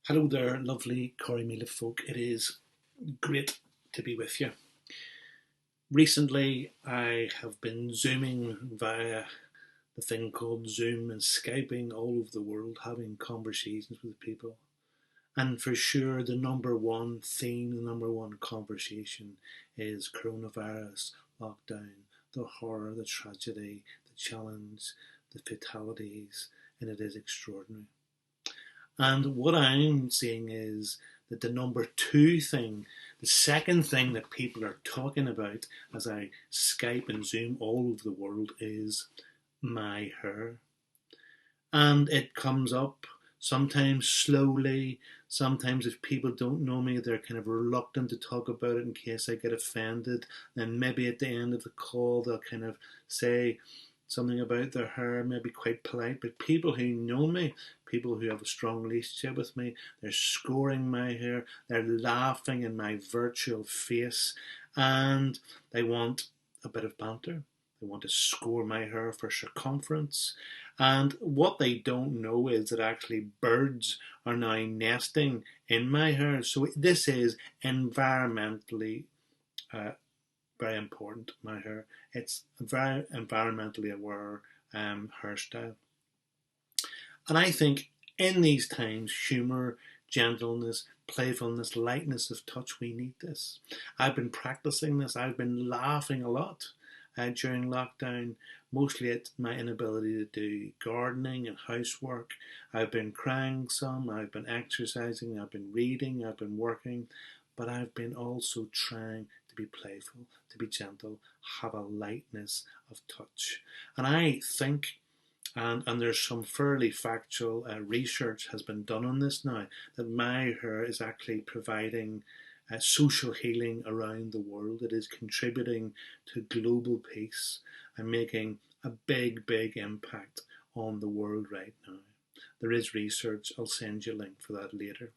Hello there, lovely Croí folk. It is great to be with you. Recently, I have been Zooming via the thing called Zoom and Skyping all over the world, having conversations with people. And for sure, the number one theme, the number one conversation is coronavirus, lockdown, the horror, the tragedy, the challenge, the fatalities, and it is extraordinary. And what I'm seeing is that the number two thing, the second thing that people are talking about as I Skype and Zoom all over the world is my hair. And it comes up sometimes slowly. Sometimes, if people don't know me, they're kind of reluctant to talk about it in case I get offended. Then maybe at the end of the call, they'll kind of say something about their hair, maybe quite polite. But people who know me, people who have a strong relationship with me, they're scoring my hair, they're laughing in my virtual face, and they want a bit of banter. They want to score my hair for circumference. And what they don't know is that actually birds are now nesting in my hair. So this is environmentally very important, my hair. It's a very environmentally aware hairstyle. And I think in these times, humour, gentleness, playfulness, lightness of touch, we need this. I've been practicing this. I've been laughing a lot during lockdown, mostly at my inability to do gardening and housework. I've been crying some, I've been exercising, I've been reading, I've been working, but I've been also trying to be playful, to be gentle, have a lightness of touch. And I think and there's some fairly factual research has been done on this now, that my hair is actually providing social healing around the world. It is contributing to global peace and making a big, big impact on the world right now. There is research. I'll send you a link for that later.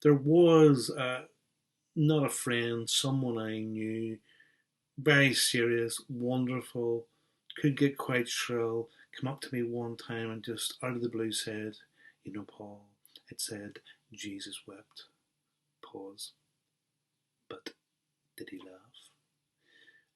There was not a friend, someone I knew, very serious, wonderful, could get quite shrill, come up to me one time and just out of the blue said, "You know, Paul," it said, "Jesus wept." Pause. But did he laugh?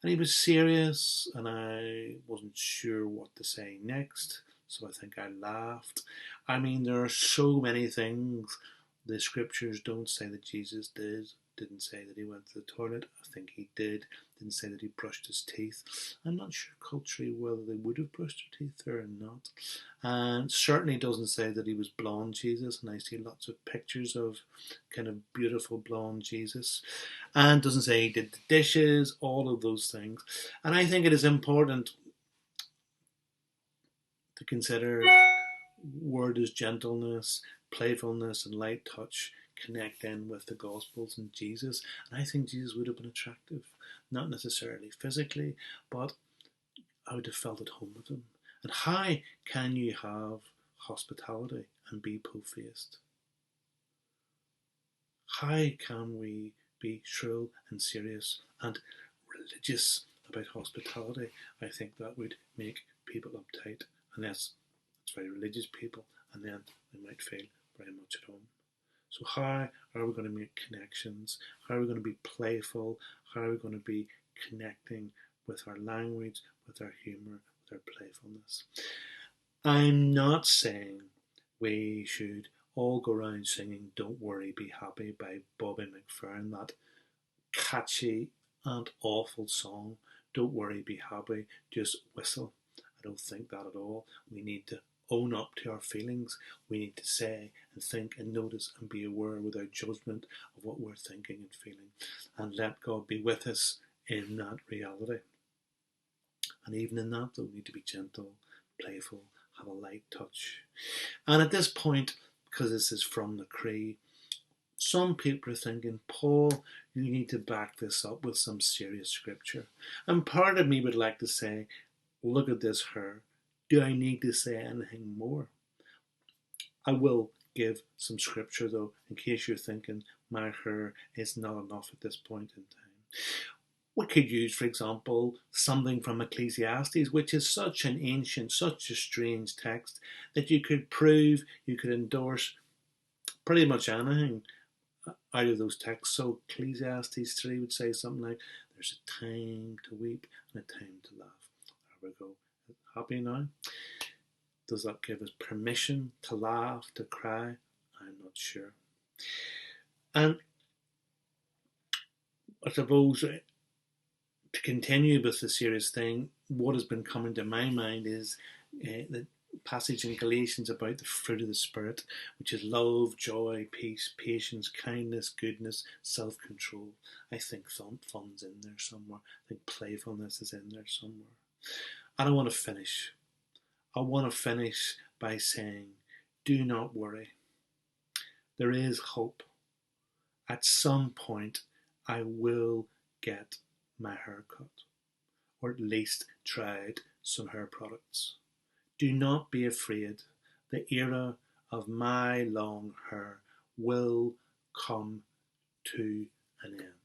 And he was serious, and I wasn't sure what to say next, so I think I laughed. I mean, there are so many things the scriptures don't say that Jesus didn't say that he went to the toilet. I think he did. Didn't say that he brushed his teeth. I'm not sure culturally whether they would have brushed their teeth or not. And certainly doesn't say that he was blonde Jesus. And I see lots of pictures of kind of beautiful blonde Jesus. And doesn't say he did the dishes, all of those things. And I think it is important to consider where does gentleness, playfulness, and light touch connect in with the Gospels and Jesus. And I think Jesus would have been attractive, not necessarily physically, but I would have felt at home with him. And how can you have hospitality and be po-faced? How can we be shrill and serious and religious about hospitality? I think that would make people uptight, unless it's very religious people, and then they might feel very much at home. So how are we going to make connections? How are we going to be playful? How are we going to be connecting with our language, with our humour, with our playfulness? I'm not saying we should all go around singing "Don't Worry, Be Happy" by Bobby McFerrin, that catchy and awful song. Don't worry, be happy, just whistle. I don't think that at all. We need to own up to our feelings. We need to say and think and notice and be aware without judgment of what we're thinking and feeling. And let God be with us in that reality. And even in that, though, we need to be gentle, playful, have a light touch. And at this point, because this is from the Croí, some people are thinking, Paul, you need to back this up with some serious scripture. And part of me would like to say, look at this hair. Do I need to say anything more? I will give some scripture though, in case you're thinking my hair is not enough at this point in time. We could use, for example, something from Ecclesiastes, which is such an ancient, such a strange text that you could prove, you could endorse pretty much anything out of those texts. So Ecclesiastes 3 would say something like, there's a time to weep and a time to laugh. There we go. Happy now? Does that give us permission to laugh, to cry? I'm not sure. And I suppose to continue with the serious thing, what has been coming to my mind is the passage in Galatians about the fruit of the Spirit, which is love, joy, peace, patience, kindness, goodness, self-control. I think fun's in there somewhere. I think playfulness is in there somewhere. And I want to finish. I want to finish by saying, do not worry. There is hope. At some point, I will get my hair cut, or at least tried some hair products. Do not be afraid. The era of my long hair will come to an end.